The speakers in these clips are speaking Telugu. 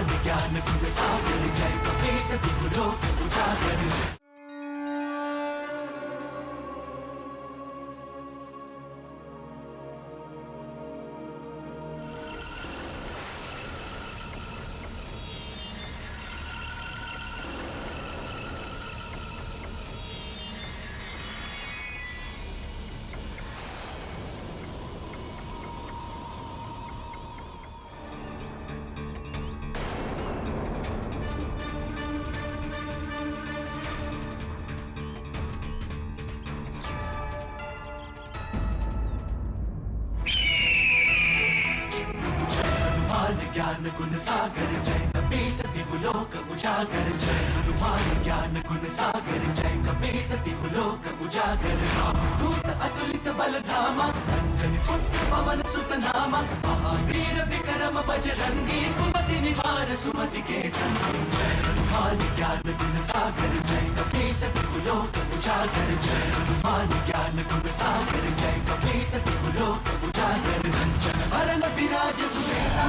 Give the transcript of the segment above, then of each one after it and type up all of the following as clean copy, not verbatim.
हनुमान ज्ञान गुण सागर जय कपीस तिहु लोक उजागर। ज्ञान गुण सागर जय कपीस तिहु लोक उजागर। जय हनुमान ज्ञान गुण सागर जय कपीस तिहु लोक उजागर। दूत अतुलित बल धामा अंजनी पुत्र पवन सुत नामा। महावीर विक्रम बजरंगी कुमति निवार सुमति के संगी। जय हनुमान ज्ञान गुण सागर जय कपीस तिहु लोक उजागर। जय हनुमान ज्ञान गुण सागर जय कपीस तिहु लोक उजागर। कंचन वरन विराज सुबेसा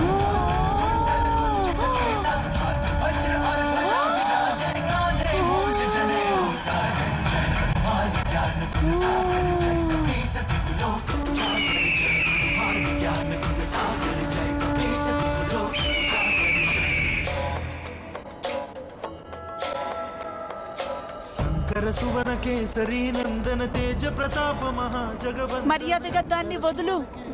वज्र और ध्वजा विराजय कांधे मूंज जनेऊ साजय। जय हनुमान ज्ञान गुण सागर जय कपीस तिहु लोक उजागर। जय हनुमान ज्ञान गुण सागर जय कपीस तिहु लोक उजागर। शंकर सुवन केसरी नंदन तेज प्रताप महाजगवंदन। మర్యాదగా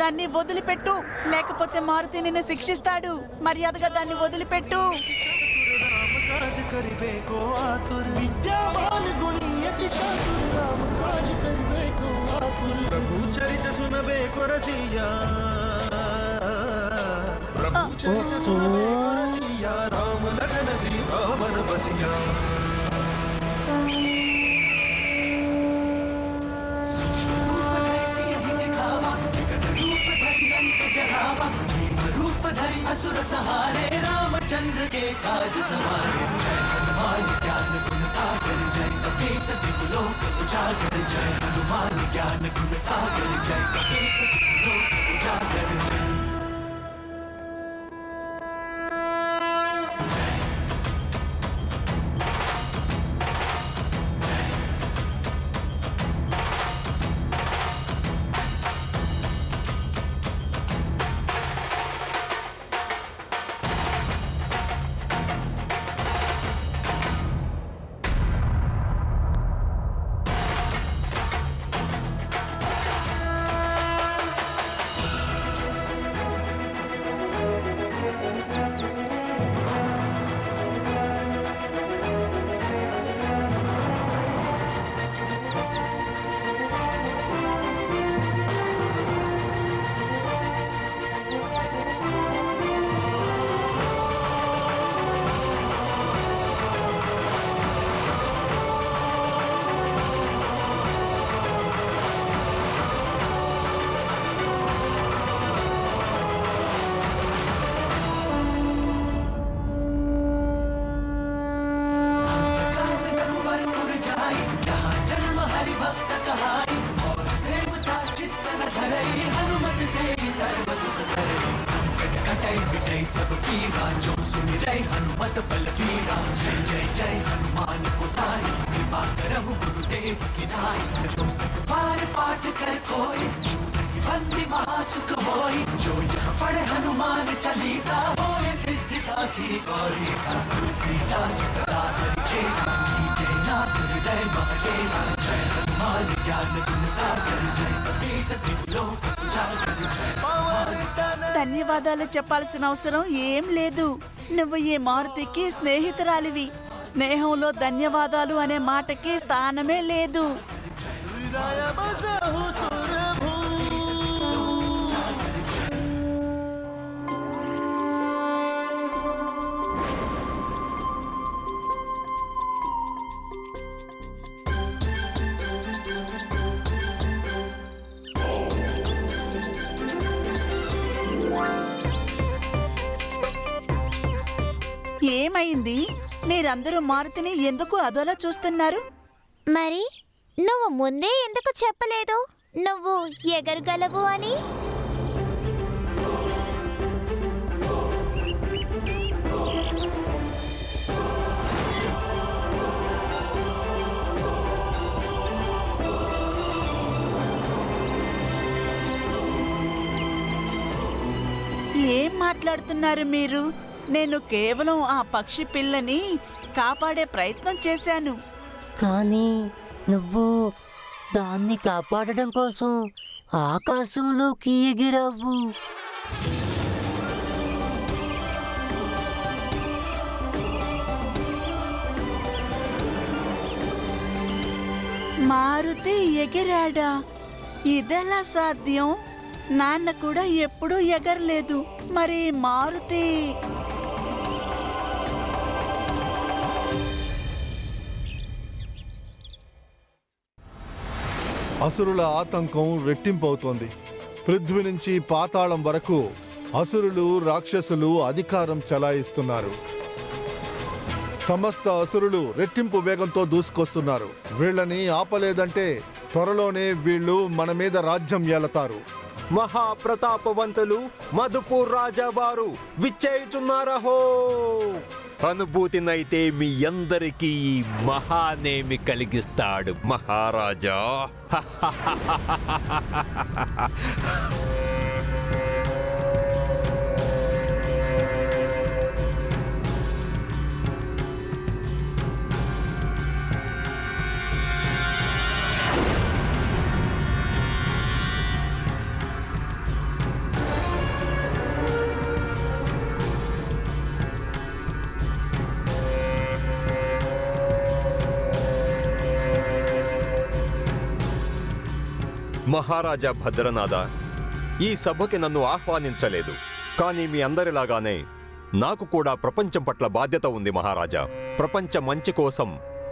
దాన్ని వదిలిపెట్టు, లేకపోతే మారుతి నిన్ను శిక్షిస్తాడు. మర్యాదగా దాన్ని వదిలిపెట్టు. राम काज करिबे को आतुर विद्यावान गुणी अति चातुर। राम काज करिबे को आतुर प्रभु चरित सुनबे को रसिया। प्रभु चरित सुनबे को रसिया। राम लगन सीता मन बसिया। रूप धरि असुर सहारे रामचंद्र के काज सवारे। जय हनुमान ज्ञान गुण सागर जय कपीस तिहु लोक उजागर। जय हनुमान ज्ञान गुण सागर जय कपीस तिहु लोक उजागर। सब पीरा जो सुन रहे हनुमत बल वीरा। जय जय जय हनुमान गोसाई कृपा करहु गुरुदेव की नाई। जो सत बार पाठ कर कोई बंदी महासुख होई। जो यह पढ़े हनुमान चालीसा होए सिद्धि साखी गौरीसा। तुलसीदास सदा हरिचेरा कीजे नाथ हृदय महडेरा। जय हनुमान ज्ञान गुण सागर जय कपीस तिहु लोक उजागर। ధన్యవాదాలు చెప్పాల్సిన అవసరం ఏం లేదు. నువ్వు ఈ మారుతికి స్నేహితురాలివి. స్నేహంలో ధన్యవాదాలు అనే మాటకి స్థానమే లేదు. ఏమైంది? మీరందరూ మారుతిని ఎందుకు అదోలా చూస్తున్నారు? మరి నువ్వు ముందే ఎందుకు చెప్పలేదు నువ్వు ఎగరగలవు అని? మాట్లాడుతున్నారు మీరు? నేను కేవలం ఆ పక్షి పిల్లని కాపాడే ప్రయత్నం చేశాను. కానీ నువ్వు దాన్ని కాపాడడం కోసం ఆకాశంలోకి ఎగిరావు. మారుతి ఎగిరాడా? ఇదెలా సాధ్యం? నాన్న కూడా ఎప్పుడూ ఎగరలేదు. మరి మారుతి అసురుల ఆతంకం రెట్టింపవుతోంది. పృథ్వీ నుంచి పాతాళం వరకు అసురులు రాక్షసులు అధికారం చెలాయిస్తున్నారు. సమస్త అసురులు రెట్టింపు వేగంతో దూసుకొస్తున్నారు. వీళ్ళని ఆపలేదంటే త్వరలోనే వీళ్ళు మన మీద రాజ్యం ఏలతారు. మహాప్రతాపవంతులు మధుపూర్ రాజావారు విచ్చేయుచున్నారహో. అనుభూతినైతే మీ అందరికీ ఈ మహానేమి కలిగిస్తాడు మహారాజా. మహారాజా భద్రనాథ, ఈ సభకి నన్ను ఆహ్వానించలేదు. కానీ మీ అందరిలాగానే నాకు కూడా ప్రపంచం పట్ల బాధ్యత ఉంది మహారాజా. ప్రపంచ మంచి కోసం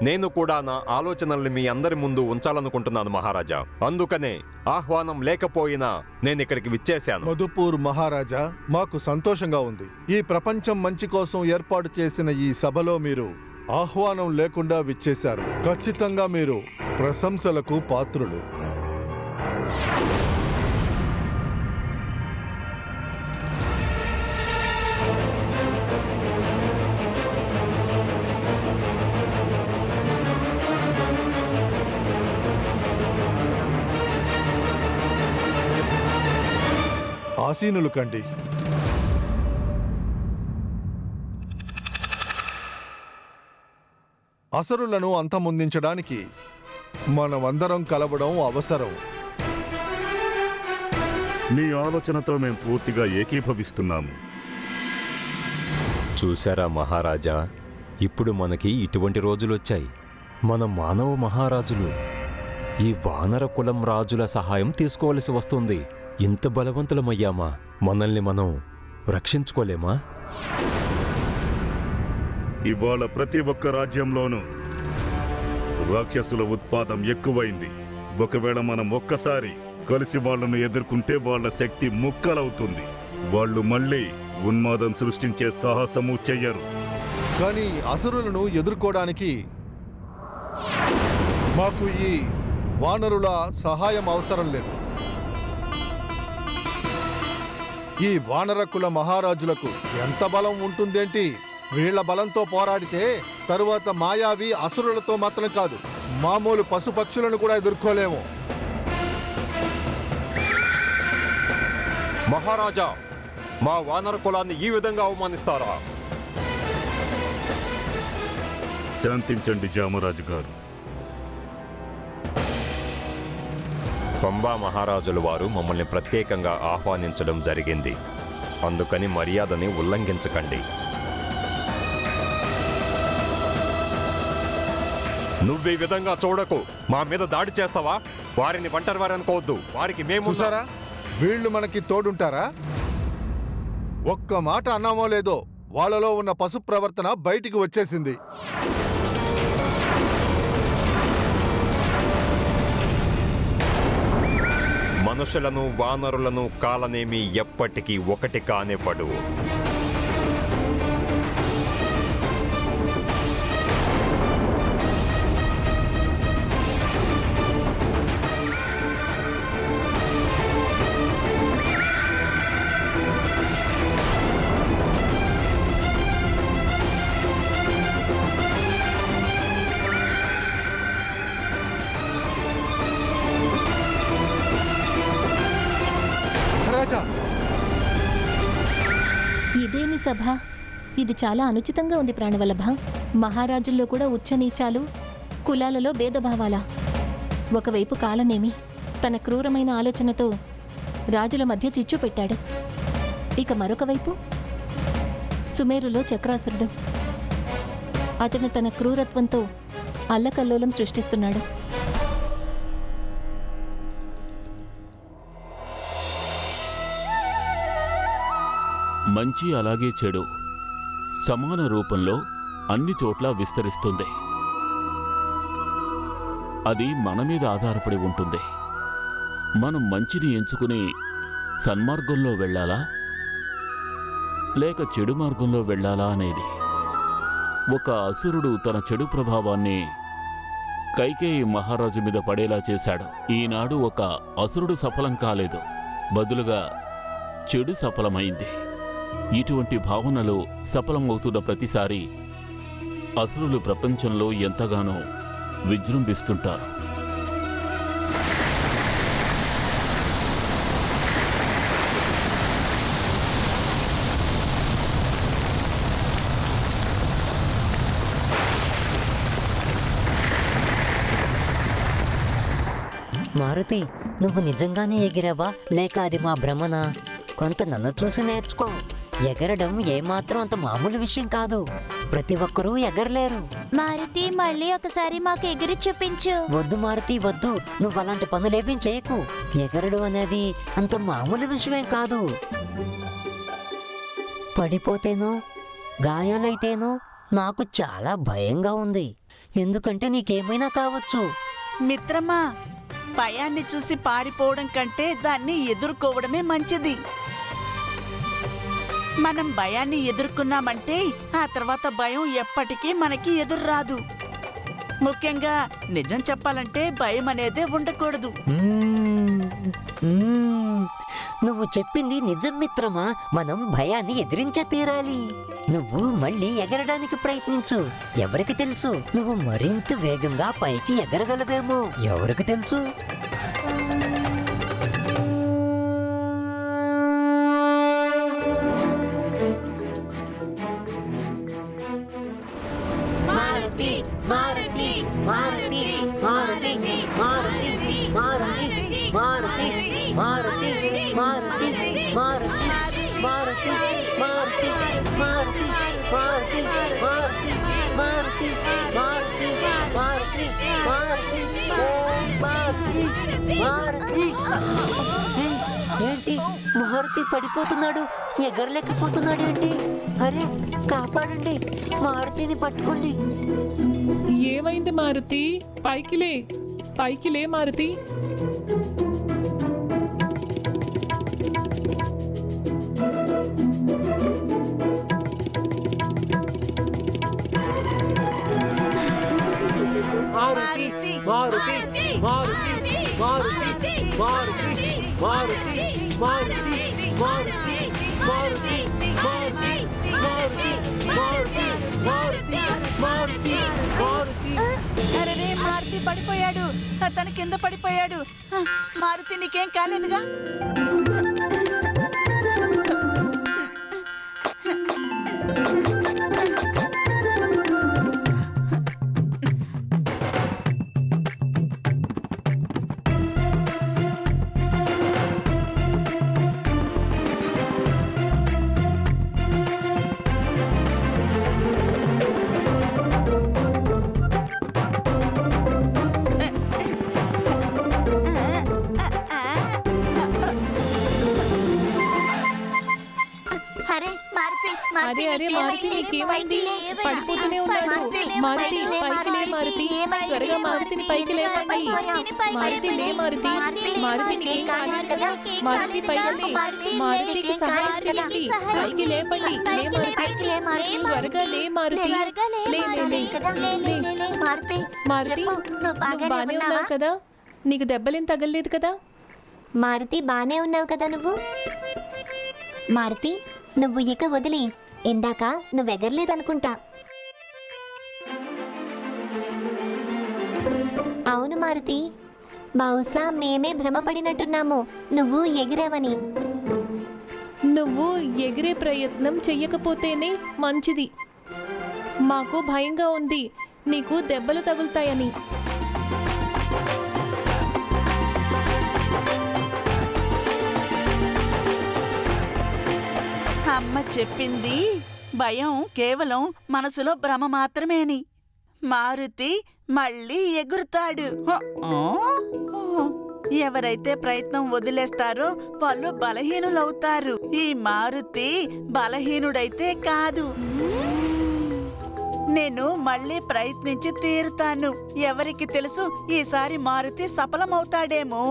నేను కూడా నా ఆలోచనల్ని మీ అందరి ముందు ఉంచాలనుకుంటున్నాను మహారాజా. అందుకనే ఆహ్వానం లేకపోయినా నేను ఇక్కడికి విచ్చేశాను. మధుపూర్ మహారాజా, మాకు సంతోషంగా ఉంది. ఈ ప్రపంచం మంచి కోసం ఏర్పాటు చేసిన ఈ సభలో మీరు ఆహ్వానం లేకుండా విచ్చేశారు. ఖచ్చితంగా మీరు ప్రశంసలకు పాత్రులు. ఆసీనులు కండి. అసురులను అంతమొందించడానికి మనమందరం కలవడం అవసరం. నీ ఆలోచనతో మేము పూర్తిగా ఏకీభవిస్తున్నాము. చూశారా మహారాజా, ఇప్పుడు మనకి ఇటువంటి రోజులొచ్చాయి. మన మానవ మహారాజులు ఈ వానర కులం రాజుల సహాయం తీసుకోవలసి వస్తుంది. ఇంత బలవంతులమయ్యామా? మనల్ని మనం రక్షించుకోలేమా? ఇవాళ ప్రతి ఒక్క రాజ్యంలోనూ రాక్షసుల ఉత్పాదం ఎక్కువైంది. ఒకవేళ మనం ఒక్కసారి కలిసి వాళ్లను ఎదుర్కొంటే వాళ్ళ శక్తి ముక్కలవుతుంది. వాళ్ళు మళ్ళీ ఉన్మాదం సృష్టించే సాహసము చెయ్యరు. కానీ అసురులను ఎదుర్కోవడానికి మాకు ఈ వానరుల సహాయం అవసరం లేదు. ఈ వానర కుల మహారాజులకు ఎంత బలం ఉంటుందేంటి? వీళ్ల బలంతో పోరాడితే తరువాత మాయావి అసురులతో మాత్రం కాదు, మామూలు పశుపక్షులను కూడా ఎదుర్కోలేము. మహారాజా, మా వానర కులాన్ని ఈ విధంగా అవమానిస్తారా? శాంతించండి జామరాజు గారు. పంబా మహారాజుల వారు మమ్మల్ని ప్రత్యేకంగా ఆహ్వానించడం జరిగింది. అందుకని మర్యాదని ఉల్లంఘించకండి. నువ్వు ఈ విధంగా చూడకు. మా మీద దాడి చేస్తావా? వారిని ఒంటరివారు అనుకోవద్దు. వారికి మేము చూసారా, వీళ్ళు మనకి తోడుంటారా? ఒక్క మాట అన్నామో లేదో వాళ్ళలో ఉన్న పశు ప్రవర్తన బయటికి వచ్చేసింది. మనుషులను వానరులను కాలనేమి ఎప్పటికీ ఒకటి కానివ్వడు. రాజా, సభ, ఇది చాలా అనుచితంగా ఉంది ప్రాణవల్లభ. మహారాజుల్లో కూడా ఉచ్చనీచాలు, కులాలలో భేదభావాలా? ఒకవైపు కాలనేమి తన క్రూరమైన ఆలోచనతో రాజుల మధ్య చిచ్చు పెట్టాడు. ఇక మరొక వైపు సుమేరులో చక్రాసురుడు. అతను తన క్రూరత్వంతో అల్లకల్లోలం సృష్టిస్తున్నాడు. మంచి అలాగే చెడు సమాన రూపంలో అన్ని చోట్ల విస్తరిస్తుంది. అది మన మీద ఆధారపడి ఉంటుంది. మనం మంచిని ఎంచుకుని సన్మార్గంలో వెళ్ళాలా లేక చెడు మార్గంలో వెళ్ళాలా అనేది. ఒక అసురుడు తన చెడు ప్రభావాన్ని కైకేయి మహారాజు మీద పడేలా చేశాడు. ఈనాడు ఒక అసురుడు సఫలం కాలేదు, బదులుగా చెడు సఫలమైంది. ఇటువంటి భావనలు సఫలమవుతున్న ప్రతిసారి అసురులు ప్రపంచంలో ఎంతగానో విజృంభిస్తుంటారు. మారుతి, నువ్వు నిజంగానే ఎగిరావా లేక అది మా భ్రమనా? కొంత నన్ను చూసి నేర్చుకో. ఎగరడం ఏమాత్రం అంత మామూలు విషయం కాదు. ప్రతి ఒక్కరూ ఎగరలేరు. మారుతి, మళ్ళీ ఒకసారి మాకు ఎగిరి చూపించు. వద్దు మారుతి, వద్దు. నువ్వు అలాంటి పనులేమీ చేయకు. ఎగరడం అనేది అంత మామూలు విషయమేం కాదు. పడిపోతేనో గాయాలైతేనో నాకు చాలా భయంగా ఉంది. ఎందుకంటే నీకేమైనా కావచ్చు. మిత్రమా, భయాన్ని చూసి పారిపోవడం కంటే దాన్ని ఎదుర్కోవడమే మంచిది. మనం భయాన్ని ఎదుర్కొన్నామంటే ఆ తర్వాత భయం ఎప్పటికీ మనకి ఎదురురాదు. ముఖ్యంగా నిజం చెప్పాలంటే భయం అనేదే ఉండకూడదు. నువ్వు చెప్పింది నిజం మిత్రమా. మనం భయాన్ని ఎదిరించే తీరాలి. నువ్వు మళ్ళీ ఎగరడానికి ప్రయత్నించు. ఎవరికి తెలుసు, నువ్వు మరింత వేగంగా పైకి ఎగరగలవేమో. ఎవరికి తెలుసు. మారుతి, మారుతి, మారుతి, మారుతి, మారుతి, మారుతి, మారుతి, మారుతి, మారుతి, మారుతి, మారుతి, మారుతి, మారుతి, మారుతి, మారుతి, మారుతి, మారుతి, మారుతి. ఏంటి, మారుతి పడిపోతున్నాడు, ఎగరలేకపోతున్నాడు ఏంటి? అరే, కాపాడండి, మారుతిని పట్టుకోండి. ఏమైంది మారుతి? పైకిలే, పైకిలే మారుతి. మారుతి, మారుతి, మారుతి, మారుతి, మారుతి, మారుతి, మారుతి, మారుతి, మారుతి, మారుతి, మారుతి, మారుతి, మారుతి, మారుతి, మారుతి. అరే, మారుతి పడిపోయాడు. తన కింద పడిపోయాడు. మారుతి, నీకేం కాలేదుగా? అరే అరే మారుతి, నీకేమైంది? పడిపోతూనే ఉన్నాడు. మారుతి, పైకి లే మారుతి. త్వరగా మారుతిని పైకి లేపండి. మారుతి, లే మారుతి. మారుతి, నీకేం కాలేదు కదా? మారుతి, పైకి లే. మారుతికి సహాయం చేయండి. పైకి లేపండి. లే మారుతి, త్వరగా లే మారుతి. లే లే లే. మారుతి, నువ్వు బానే ఉన్నావు కదా? నీకు దెబ్బలేం తగలలేదు కదా? మారుతి, బానే ఉన్నావు కదా నువ్వు? మారుతి, నువ్వు ఇక వదిలి. ఇందాక నువ్వెగరలేదనుకుంటా. అవును మారుతి, బహుశా మేమే భ్రమపడినట్టున్నాము నువ్వు ఎగిరావని. నువ్వు ఎగిరే ప్రయత్నం చెయ్యకపోతేనే మంచిది. మాకు భయంగా ఉంది నీకు దెబ్బలు తగులుతాయని. అమ్మ చెప్పింది భయం కేవలం మనసులో భ్రమ మాత్రమేని. మారుతి మళ్ళీ ఎగురుతాడు. ఎవరైతే ప్రయత్నం వదిలేస్తారో వాళ్ళు బలహీనులవుతారు. ఈ మారుతి బలహీనుడైతే కాదు. నేను మళ్ళీ ప్రయత్నించి తీరుతాను. ఎవరికి తెలుసు, ఈసారి మారుతి సఫలమవుతాడేమో.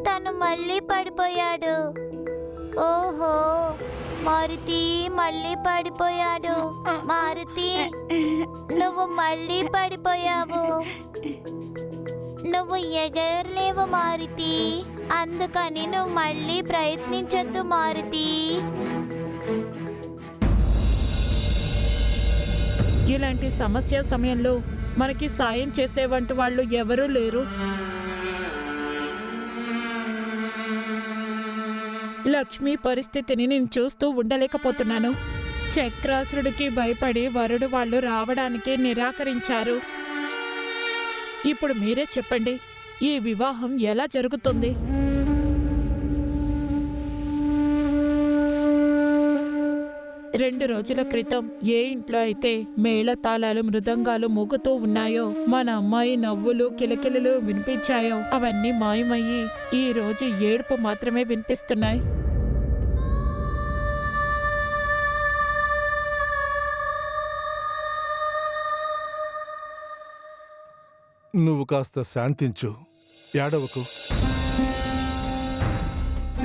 తను మళ్ళీ పడిపోయాడు. ఓహో, మారుతి మళ్ళీ పడిపోయాడు. మారుతి, నువ్వు మళ్ళీ పడిపోయావు. నువ్వు ఎగరలేవు మారుతి. అందుకని నువ్వు మళ్ళీ ప్రయత్నించొద్దు మారుతి. ఇలాంటి సమస్య సమయంలో మనకి సాయం చేసేవంటి వాళ్ళు ఎవరూ లేరు. లక్ష్మి పరిస్థితిని నేను చూస్తూ ఉండలేకపోతున్నాను. చక్రాసురుడికి భయపడి వరుడు వాళ్ళు రావడానికి నిరాకరించారు. ఇప్పుడు మీరే చెప్పండి, ఈ వివాహం ఎలా జరుగుతుంది? రెండు రోజుల క్రితం ఏ ఇంట్లో అయితే మేళతాళాలు మృదంగాలు మోగుతూ ఉన్నాయో, మన అమ్మాయి నవ్వులు కిలకిలలు వినిపించాయో, అవన్నీ మాయమయ్యి ఈ రోజు ఏడుపు మాత్రమే వినిపిస్తున్నాయి. నువ్వు కాస్త శాంతించు, ఏడవకు.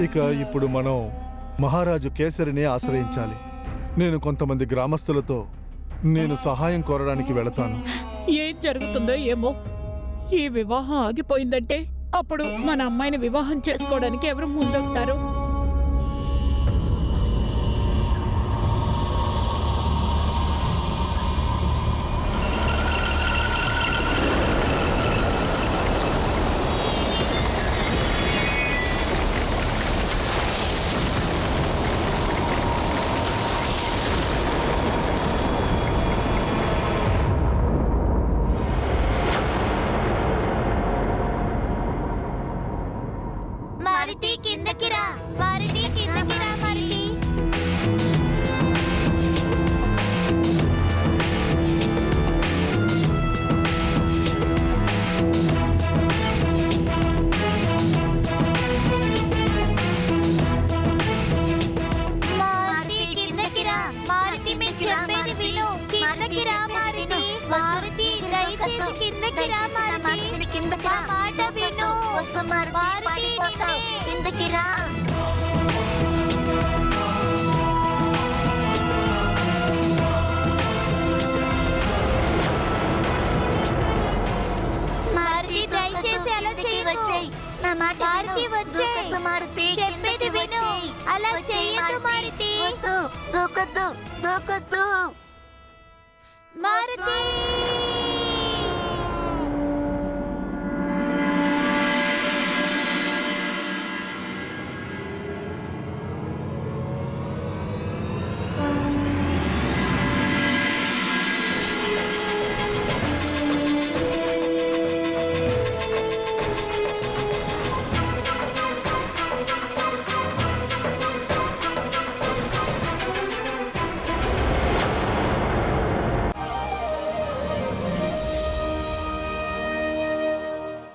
ఇక ఇప్పుడు మనం మహారాజు కేసరిని ఆశ్రయించాలి. నేను కొంతమంది గ్రామస్తులతో నేను సహాయం కోరడానికి వెళతాను. ఏం జరుగుతుందో ఏమో. ఈ వివాహం ఆగిపోయిందంటే అప్పుడు మన అమ్మాయిని వివాహం చేసుకోవడానికి ఎవరు ముందొస్తారు? మారుతి కిందకి రా, మారుతి కిందకి రా, మారుతి. మారుతి కిందకి రా, మారుతి మేము చెప్పేది విను. కిందకి రా మారుతి. మారుతి దయచేసి కిందకి రా మారుతి. మా మాట విను. మారుతి కిందకి రా. మారుతి దయచేసి అలా చేయకు. మారుతి వచ్చే చెప్పేది విను. అలా చేయొద్దు మారుతి. మారుతి